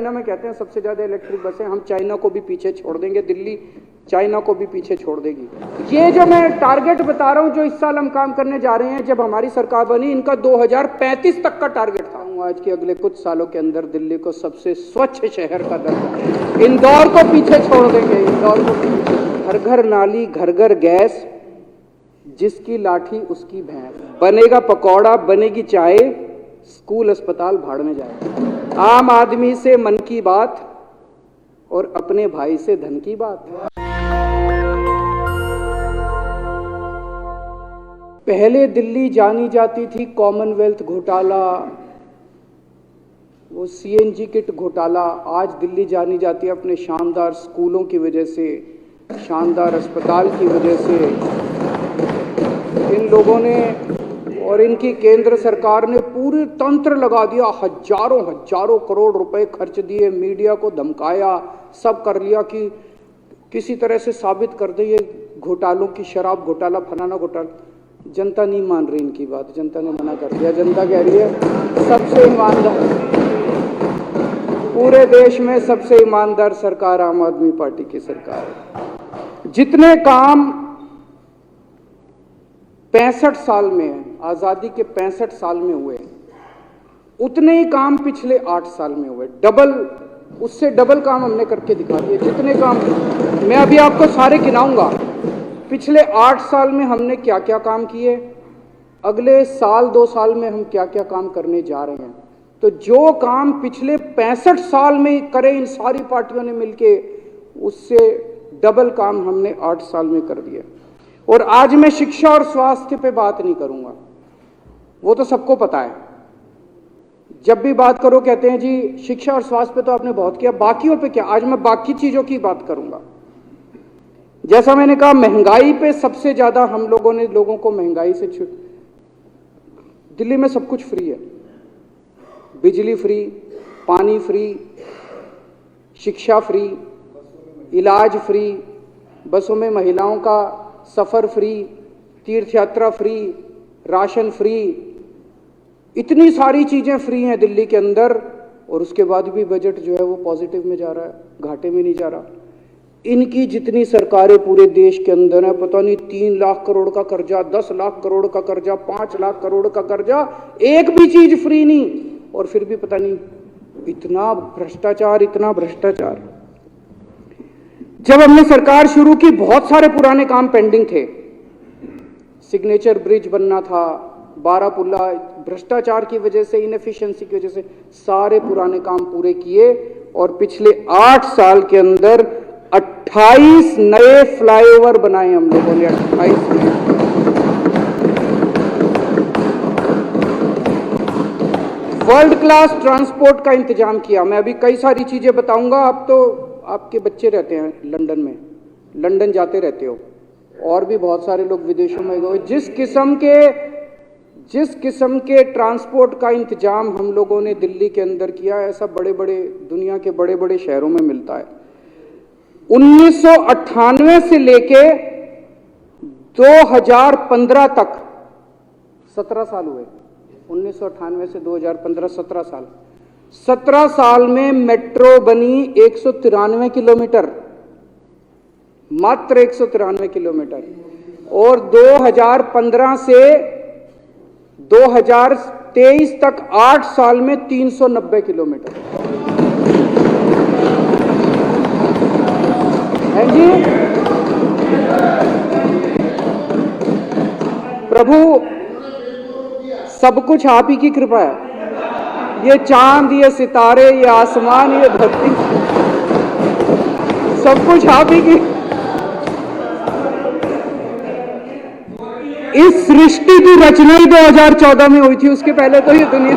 China में कहते हैं सबसे ज्यादा इलेक्ट्रिक बसें, हम चाइना को भी पीछे छोड़ देंगे, दिल्ली चाइना को भी पीछे छोड़ देगी। ये जो मैं टारगेट बता रहा हूं, जो इस साल हम काम करने जा रहे हैं, जब हमारी सरकार बनी, इनका 2035 तक का टारगेट था। आज के अगले कुछ सालों के अंदर दिल्ली को सबसे स्वच्छ शहर का दर्जा, इंदौर को पीछे छोड़ देंगे। इंदौर को घर घर नाली, घर घर गैस, जिसकी लाठी उसकी भैंस, बनेगा पकौड़ा, बनेगी चाय, स्कूल अस्पताल भाड़ में जाएगा। आम आदमी से मन की बात और अपने भाई से धन की बात। पहले दिल्ली जानी जाती थी कॉमनवेल्थ घोटाला, वो सीएनजी किट घोटाला। आज दिल्ली जानी जाती है अपने शानदार स्कूलों की वजह से, शानदार अस्पताल की वजह से। इन लोगों ने और इनकी केंद्र सरकार ने पूरे तंत्र लगा दिया, हजारों करोड़ रुपए खर्च दिए, मीडिया को धमकाया, सब कर लिया कि किसी तरह से साबित कर दे ये घोटालों की, शराब घोटाला, फलाना घोटाला। जनता नहीं मान रही इनकी बात, जनता ने मना कर दिया। जनता कह रही है सबसे ईमानदार, पूरे देश में सबसे ईमानदार सरकार आम आदमी पार्टी की सरकार है। जितने काम 65 साल में, आजादी के 65 साल में हुए, उतने ही काम पिछले 8 साल में हुए। डबल, उससे डबल काम हमने करके दिखा दिए। जितने काम मैं अभी आपको सारे गिनाऊंगा, पिछले 8 साल में हमने क्या क्या काम किए, अगले साल 2 साल में हम क्या क्या काम करने जा रहे हैं। तो जो काम पिछले 65 साल में करे इन सारी पार्टियों ने मिलके, उससे डबल काम हमने 8 साल में कर दिया। और आज मैं शिक्षा और स्वास्थ्य पे बात नहीं करूंगा, वो तो सबको पता है। जब भी बात करो कहते हैं जी शिक्षा और स्वास्थ्य पे तो आपने बहुत किया, बाकियों पे क्या। आज मैं बाकी चीजों की बात करूंगा। जैसा मैंने कहा, महंगाई पे सबसे ज्यादा हम लोगों ने लोगों को महंगाई से दिल्ली में सब कुछ फ्री है, बिजली फ्री, पानी फ्री, शिक्षा फ्री, इलाज फ्री, बसों में महिलाओं का सफर फ्री, तीर्थ यात्रा फ्री, राशन फ्री, इतनी सारी चीजें फ्री हैं दिल्ली के अंदर। और उसके बाद भी बजट जो है वो पॉजिटिव में जा रहा है, घाटे में नहीं जा रहा। इनकी जितनी सरकारें पूरे देश के अंदर है, पता नहीं 3 लाख करोड़ का कर्जा, 10 लाख करोड़ का कर्जा, 5 लाख करोड़ का कर्जा, एक भी चीज फ्री नहीं। और फिर भी पता नहीं इतना भ्रष्टाचार, इतना भ्रष्टाचार। जब हमने सरकार शुरू की, बहुत सारे पुराने काम पेंडिंग थे। सिग्नेचर ब्रिज बनना था, बारापुल्ला, भ्रष्टाचार की वजह से, इनएफिशिएंसी की वजह से सारे पुराने काम पूरे किए। और पिछले 8 साल के अंदर 28 नए फ्लाईओवर बनाए हम लोगों ने, 28 नए। वर्ल्ड क्लास ट्रांसपोर्ट का इंतजाम किया। मैं अभी कई सारी चीजें बताऊंगा। आप तो, आपके बच्चे रहते हैं लंदन में, लंदन जाते रहते हो, और भी बहुत सारे लोग विदेशों में गए। जिस किस्म के ट्रांसपोर्ट का इंतजाम हम लोगों ने दिल्ली के अंदर किया, ऐसा बड़े बड़े, दुनिया के बड़े बड़े शहरों में मिलता है। 1998 से लेके 2015 तक 17 साल हुए। 1998 से 2015 17 साल। 17 साल में मेट्रो बनी 193 किलोमीटर, मात्र 193 किलोमीटर। और 2015 से 2023 तक 8 साल में 390 किलोमीटर है जी। प्रभु, सब कुछ आप ही की कृपा है। ये चांद, ये सितारे, ये आसमान, ये धरती, सब कुछ आप ही की। इस सृष्टि की रचना ही 2014 में हुई थी, उसके पहले तो ये दुनिया,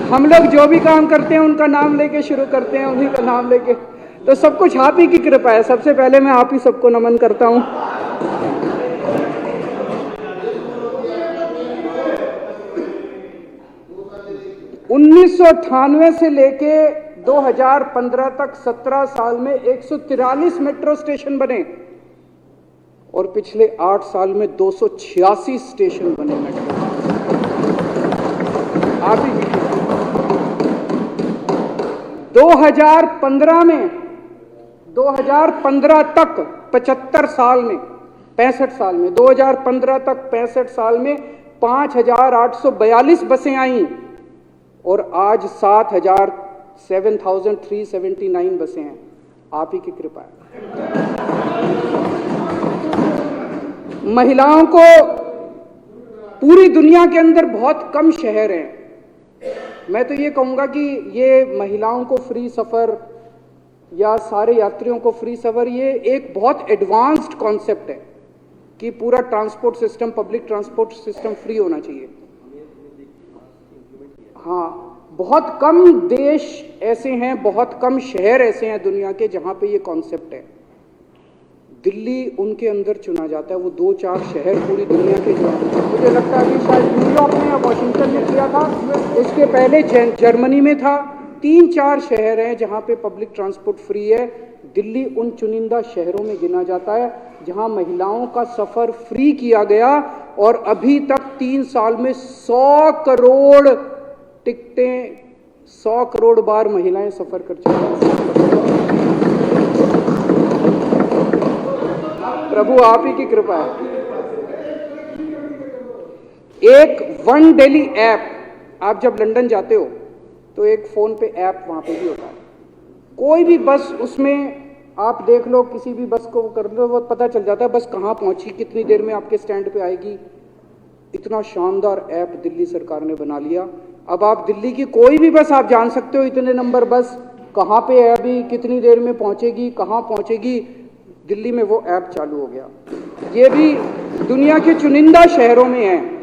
हम लोग जो भी काम करते हैं उनका नाम लेके शुरू करते हैं, उन्हीं का नाम लेके। तो सब कुछ आप ही की कृपा है। सबसे पहले मैं आप ही सबको नमन करता हूं। उन्नीस से लेके 2015 तक 17 साल में 143 मेट्रो स्टेशन बने, और पिछले 8 साल में 286 स्टेशन बने मेट्रो। आप ही 2015 में 2015 तक 75 साल में 65 साल में 2015 तक 65 साल में 5,842 बसें आई और आज 7,379 बसें हैं। आप ही की कृपा है। महिलाओं को पूरी दुनिया के अंदर बहुत कम शहर हैं, मैं तो ये कहूंगा कि ये महिलाओं को फ्री सफर या सारे यात्रियों को फ्री सफर, ये एक बहुत एडवांस्ड कॉन्सेप्ट है कि पूरा transport system, public transport system free होना चाहिए। हाँ, बहुत कम देश ऐसे हैं, बहुत कम शहर ऐसे हैं दुनिया के जहां पे ये कॉन्सेप्ट है। दिल्ली उनके अंदर चुना जाता है। वो 2-4 शहर पूरी दुनिया के जो, मुझे लगता है कि शायद न्यूयॉर्क में या वॉशिंगटन में किया था, इसके पहले जर्मनी में था। 3-4 शहर हैं जहां पे पब्लिक ट्रांसपोर्ट फ्री है। दिल्ली उन चुनिंदा शहरों में गिना जाता है जहां महिलाओं का सफर फ्री किया गया और अभी तक 3 साल में 100 करोड़ टिकटें, 100 करोड़ बार महिलाएं सफर कर चुकी हैं। प्रभु आप ही की कृपा है। एक वन दिल्ली ऐप, आप जब लंदन जाते हो तो एक फोन पे ऐप वहां पे भी होता है। कोई भी बस, उसमें आप देख लो, किसी भी बस को कर लो, वो पता चल जाता है बस कहां पहुंची, कितनी देर में आपके स्टैंड पे आएगी। इतना शानदार ऐप दिल्ली सरकार ने बना लिया। अब आप दिल्ली की कोई भी बस आप जान सकते हो, इतने नंबर बस कहां पे है, अभी कितनी देर में पहुंचेगी, कहां पहुंचेगी। दिल्ली में वो ऐप चालू हो गया। ये भी दुनिया के चुनिंदा शहरों में है।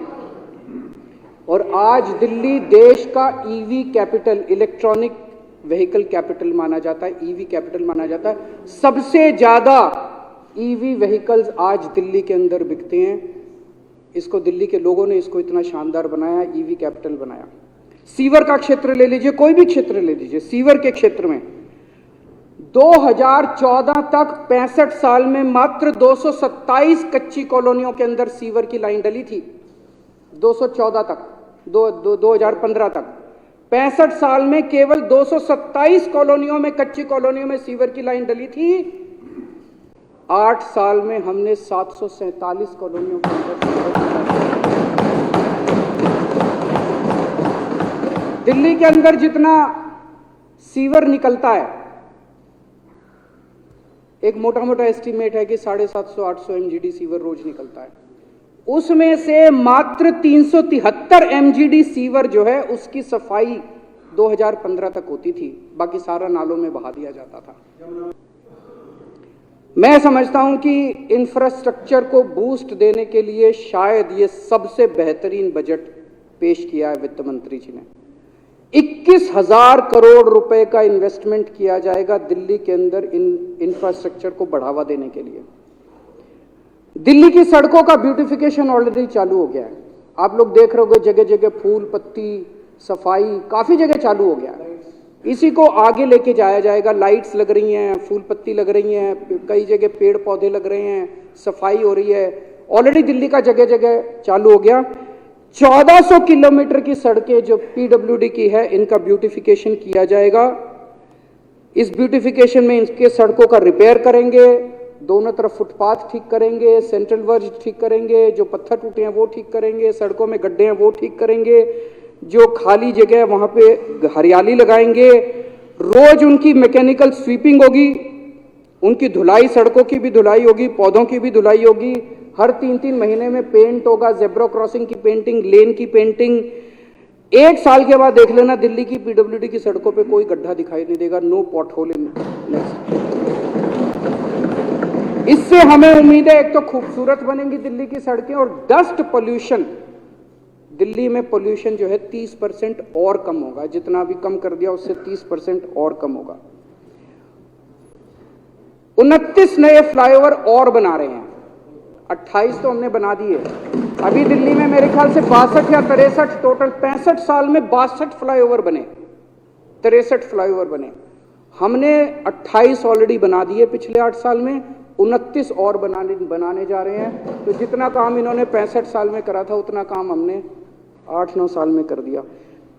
और आज दिल्ली देश का EV capital, electronic vehicle capital माना जाता है, ईवी कैपिटल माना जाता है। सबसे ज्यादा ईवी व्हीकल्स आज दिल्ली के अंदर बिकते हैं। इसको दिल्ली के लोगों ने इसको इतना शानदार बनाया, ईवी कैपिटल बनाया। सीवर का क्षेत्र ले लीजिए, कोई भी क्षेत्र ले लीजिए, सीवर के क्षेत्र में 2014 तक 65 साल में मात्र 227 कच्ची कॉलोनियों के अंदर सीवर की लाइन डली थी। 214 तक, 2015 तक 65 साल में केवल 227 कॉलोनियों में, कच्ची कॉलोनियों में सीवर की लाइन डली थी। 8 साल में हमने 747 कॉलोनियों के अंदर। दिल्ली के अंदर जितना सीवर निकलता है, एक मोटा मोटा एस्टीमेट है कि 750-800 एमजीडी सीवर रोज निकलता है। उसमें से मात्र 373 एमजीडी सीवर जो है उसकी सफाई 2015 तक होती थी, बाकी सारा नालों में बहा दिया जाता था। मैं समझता हूं कि इंफ्रास्ट्रक्चर को बूस्ट देने के लिए शायद ये सबसे बेहतरीन बजट पेश किया है वित्त मंत्री जी ने। 21,000 करोड़ रुपए का इन्वेस्टमेंट किया जाएगा दिल्ली के अंदर इंफ्रास्ट्रक्चर को बढ़ावा देने के लिए। दिल्ली की सड़कों का ब्यूटिफिकेशन ऑलरेडी चालू हो गया है। आप लोग देख रहे होंगे जगह जगह फूल पत्ती सफाई काफी जगह चालू हो गया है। इसी को आगे लेके जाया जाएगा। लाइट्स लग रही हैं, फूल पत्ती लग रही हैं, कई जगह पेड़ पौधे लग रहे हैं, सफाई हो रही है। ऑलरेडी दिल्ली का जगह जगह चालू हो गया। 1400 किलोमीटर की सड़कें जो पीडब्ल्यूडी की है, इनका ब्यूटिफिकेशन किया जाएगा। इस ब्यूटिफिकेशन में इनके सड़कों का रिपेयर करेंगे, दोनों तरफ फुटपाथ ठीक करेंगे, सेंट्रल वर्ज ठीक करेंगे, जो पत्थर टूटे हैं वो ठीक करेंगे, सड़कों में गड्ढे हैं वो ठीक करेंगे, जो खाली जगह है वहां पे हरियाली लगाएंगे। रोज उनकी मैकेनिकल स्वीपिंग होगी, उनकी धुलाई, सड़कों की भी धुलाई होगी, पौधों की भी धुलाई होगी। हर 3-3 महीने में पेंट होगा, जेब्रा क्रॉसिंग की पेंटिंग, लेन की पेंटिंग। 1 साल के बाद देख लेना दिल्ली की पीडब्ल्यूडी की सड़कों पे कोई गड्ढा दिखाई नहीं देगा। No pothole in next. इससे हमें उम्मीद है एक तो खूबसूरत बनेंगी दिल्ली की सड़कें, और डस्ट पोल्यूशन, दिल्ली में पोल्यूशन जो है 30% और कम होगा। जितना अभी कम कर दिया उससे 30% और कम होगा। 29 नए फ्लाईओवर और बना रहे हैं, 28 तो हमने बना दिए। अभी दिल्ली में मेरे ख्याल से 62 या 63 टोटल 65 साल में 62 फ्लाईओवर बने, 63 फ्लाईओवर बने। हमने 28 ऑलरेडी बना दिए पिछले 8 साल में, 29 और बनाने जा रहे हैं। तो जितना काम इन्होंने 65 साल में करा था उतना काम हमने 8-9 साल में कर दिया।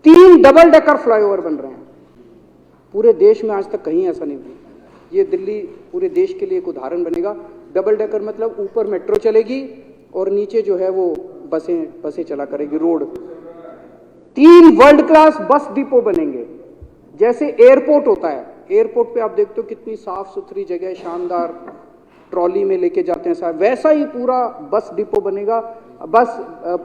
3 डबल डेकर फ्लाईओवर बन रहे हैं। पूरे देश में आज तक कहीं ऐसा नहीं हुआ। ये दिल्ली पूरे देश के लिए एक उदाहरण बनेगा। डबल डेकर मतलब ऊपर मेट्रो चलेगी और नीचे जो है वो बसें चला करेगी road. 3 world class bus depot बनेंगे। जैसे एयरपोर्ट होता है, एयरपोर्ट पे आप देखते हो कितनी साफ सुथरी जगह, शानदार, ट्रॉली में लेके जाते हैं साहब, वैसा ही पूरा बस डिपो बनेगा, बस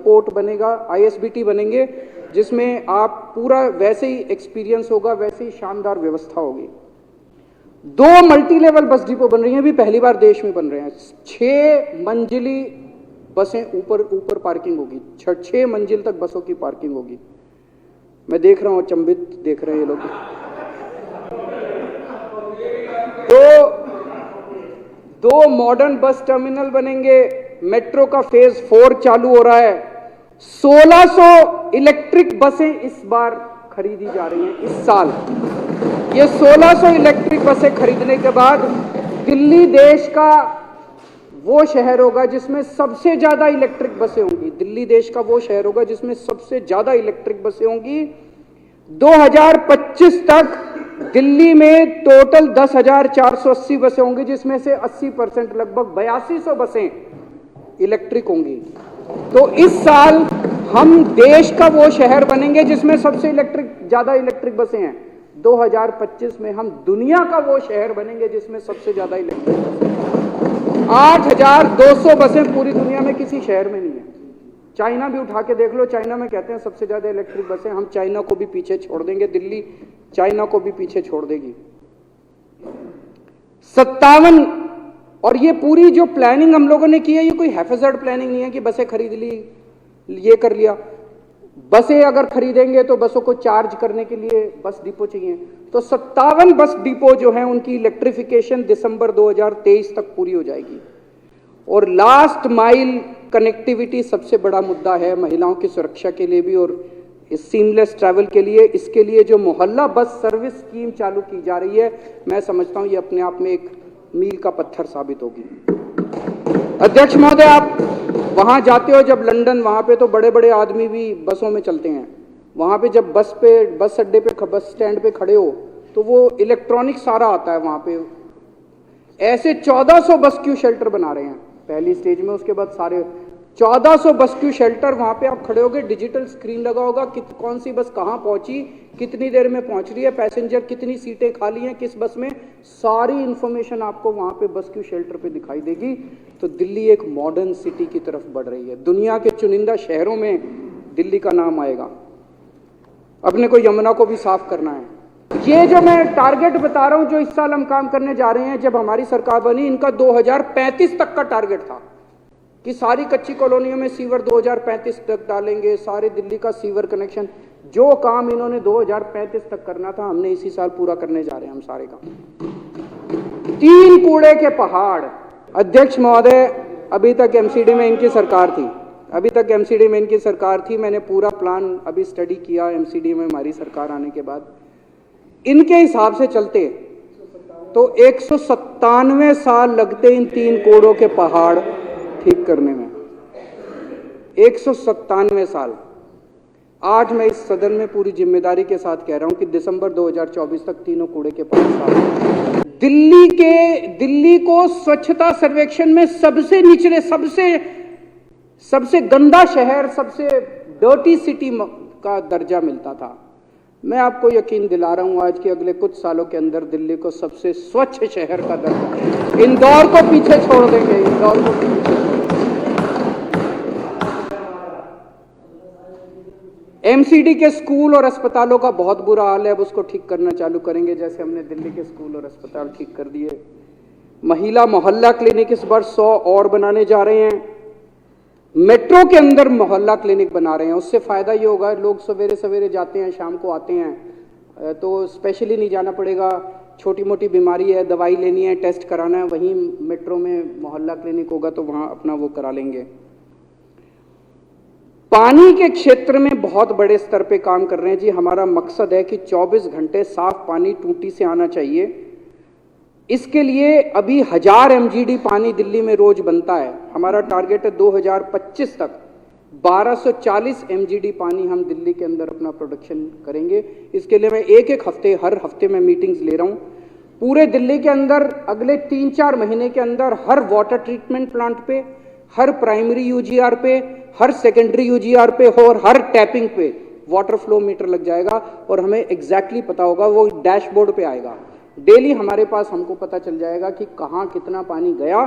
पोर्ट बनेगा, ISBT बनेंगे, जिसमें आप पूरा वैसे ही एक्सपीरियंस होगा, वैसे ही शानदार व्यवस्था होगी। 2 मल्टी लेवल बस डिपो बन रही हैं, अभी पहली बार देश में बन रहे हैं। 6 मंजिली बसें, ऊपर पार्किंग होगी, 6 मंजिल तक बसों की पार्किंग होगी। मैं देख रहा हूं, अचंभित देख रहे हैं ये लोग। तो 2 मॉडर्न बस टर्मिनल बनेंगे। मेट्रो का फेज 4 चालू हो रहा है। 1600 इलेक्ट्रिक बसें इस बार खरीदी जा रही हैं इस साल। ये 1600 इलेक्ट्रिक बसें खरीदने के बाद दिल्ली देश का वो शहर होगा जिसमें सबसे ज्यादा इलेक्ट्रिक बसें होंगी। दिल्ली देश का वो शहर होगा जिसमें सबसे ज्यादा इलेक्ट्रिक बसें होंगी। 2025 तक दिल्ली में टोटल 10,480 बसें होंगी, जिसमें से 80% लगभग 8200 बसें इलेक्ट्रिक होंगी। तो इस साल हम देश का वो शहर बनेंगे जिसमें सबसे ज्यादा इलेक्ट्रिक बसें हैं। 2025 में हम दुनिया का वो शहर बनेंगे जिसमें सबसे ज्यादा इलेक्ट्रिक बसें हैं। 8,200 बसें पूरी दुनिया में किसी शहर में नहीं है। चाइना भी उठा के देख लो, चाइना में कहते हैं सबसे ज्यादा इलेक्ट्रिक बसें। हम चाइना को भी पीछे छोड़ देंगे, दिल्ली चाइना को भी पीछे छोड़ देगी। 57, और ये पूरी जो प्लानिंग हम लोगों ने की है, ये कोई हैफेजर्ड प्लानिंग नहीं है कि बसें खरीद ली, ये कर लिया। बसें अगर खरीदेंगे तो बसों को चार्ज करने के लिए बस डिपो चाहिए। तो 57 बस डिपो जो हैं उनकी इलेक्ट्रिफिकेशन दिसंबर 2023 तक पूरी हो जाएगी। और लास्ट माइल कनेक्टिविटी सबसे बड़ा मुद्दा है महिलाओं की सुरक्षा के लिए भी और इस सीमलेस ट्रैवल के लिए। इसके लिए जो मोहल्ला बस सर्विस स्कीम चालू की जा रही है, मैं समझता हूं ये अपने आप में एक मील का पत्थर साबित होगी। अध्यक्ष महोदय, आप वहां जाते हो जब लंदन, वहां पे तो बड़े बड़े आदमी भी बसों में चलते हैं। वहां पे जब बस अड्डे पे, बस स्टैंड पे खड़े हो तो वो इलेक्ट्रॉनिक सारा आता है वहां पे। ऐसे 1400 बस्क्यू शेल्टर बना रहे हैं पहली स्टेज में, उसके बाद सारे 1400 बस्क्यू शेल्टर। वहां पे आप खड़े होगे, डिजिटल स्क्रीन लगा होगा, कौन सी बस कहां पहुंची, कितनी देर में पहुंच रही है, पैसेंजर कितनी सीटें खाली हैं किस बस में, सारी इंफॉर्मेशन आपको वहां पे बस्क्यू शेल्टर पे दिखाई देगी। तो दिल्ली एक मॉडर्न सिटी की तरफ बढ़ रही है। दुनिया के चुनिंदा शहरों में दिल्ली का नाम आएगा। अपने को यमुना को भी साफ करना है। ये जो मैं टारगेट बता रहा हूं, जो इस साल हम काम करने जा रहे हैं, जब हमारी सरकार बनी, इनका 2035 तक का टारगेट था कि सारी कच्ची कॉलोनियों में सीवर 2035 तक डालेंगे, सारे दिल्ली का सीवर कनेक्शन। जो काम इन्होंने 2035 तक करना था, हमने इसी साल पूरा करने जा रहे हैं हम सारे काम। 3 कूड़े के पहाड़। अध्यक्ष महोदय, अभी तक एमसीडी में इनकी सरकार थी, मैंने पूरा प्लान अभी स्टडी किया एमसीडी में हमारी सरकार आने के बाद। इनके हिसाब से चलते तो 197 साल लगते इन 3 कूड़ों के पहाड़ ठीक करने में। 197 साल। आज मैं इस सदन में पूरी जिम्मेदारी के साथ कह रहा हूं कि दिसंबर 2024 तक तीनों कूड़े के पहाड़ साफ। दिल्ली को स्वच्छता सर्वेक्षण में सबसे निचले, सबसे गंदा शहर, सबसे डर्टी सिटी का दर्जा मिलता था। मैं आपको यकीन दिला रहा हूं आज के अगले कुछ सालों के अंदर दिल्ली को सबसे स्वच्छ शहर का दर्जा। इंदौर को पीछे छोड़ देंगे, इंदौर को पीछे। एमसीडी के स्कूल और अस्पतालों का बहुत बुरा हाल है, अब उसको ठीक करना चालू करेंगे, जैसे हमने दिल्ली के स्कूल और अस्पताल ठीक कर दिए। महिला मोहल्ला क्लिनिक इस बार 100 और बनाने जा रहे हैं। मेट्रो के अंदर मोहल्ला क्लिनिक बना रहे हैं। उससे फायदा ये होगा, लोग सवेरे सवेरे जाते हैं, शाम को आते हैं, तो स्पेशली नहीं जाना पड़ेगा। छोटी मोटी बीमारी है, दवाई लेनी है, टेस्ट कराना है, वहीं मेट्रो में मोहल्ला क्लिनिक होगा तो वहां अपना वो करा लेंगे। पानी के क्षेत्र में बहुत बड़े स्तर पे काम कर रहे हैं जी। हमारा मकसद है कि 24 घंटे साफ पानी टूटी से आना चाहिए। इसके लिए अभी 1000 MGD पानी दिल्ली में रोज बनता है। हमारा टारगेट है 2025 तक 1240 MGD पानी हम दिल्ली के अंदर अपना प्रोडक्शन करेंगे। इसके लिए मैं एक हफ्ते, हर हफ्ते में मीटिंग्स ले रहा हूं। पूरे दिल्ली के अंदर अगले 3-4 महीने के अंदर हर वाटर ट्रीटमेंट प्लांट पे, हर प्राइमरी यूजीआर पे, हर सेकेंडरी यूजीआर पे और हर टैपिंग पे वाटर फ्लो मीटर लग जाएगा और हमें एग्जैक्टली पता होगा, वो डैशबोर्ड पे आएगा। डेली हमारे पास हमको पता चल जाएगा कि कहाँ कितना पानी गया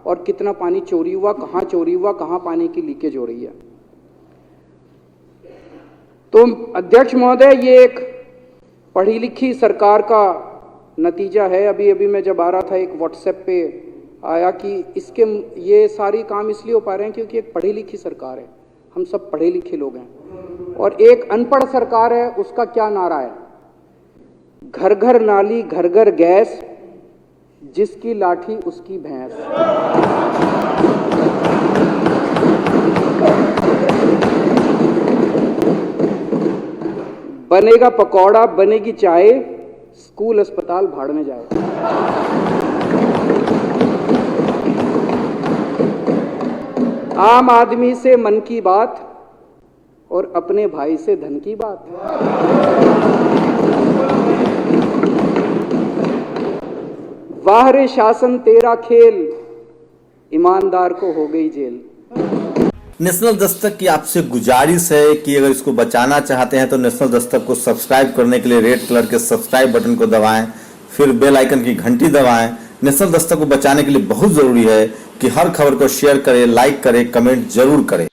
और कितना पानी चोरी हुआ, कहाँ चोरी हुआ, कहाँ पानी की लीकेज हो रही है। तो अध्यक्ष महोदय, ये एक पढ़ी लिखी सरकार का नतीजा है। अभी अभी मैं जब आ रहा था, एक व्हाट्सएप पे आया कि इसके ये सारी काम इसलिए हो पा रहे हैं क्योंकि एक पढ़ी लिखी सरकार है, हम सब पढ़े लिखे लोग हैं। और एक अनपढ़ सरकार है, उसका क्या नारा है? घर घर नाली, घर घर गैस, जिसकी लाठी उसकी भैंस। बनेगा पकौड़ा, बनेगी चाय, स्कूल अस्पताल भाड़ में जाए। आम आदमी से मन की बात और अपने भाई से धन की बात। वाह रे शासन तेरा खेल, ईमानदार को हो गई जेल। नेशनल दस्तक की आपसे गुजारिश है कि अगर इसको बचाना चाहते हैं तो नेशनल दस्तक को सब्सक्राइब करने के लिए रेड कलर के सब्सक्राइब बटन को दबाएं, फिर बेल आइकन की घंटी दबाएं। नेशनल दस्तक को बचाने के लिए बहुत जरूरी है कि हर खबर को शेयर करें, लाइक करें, कमेंट जरूर करें।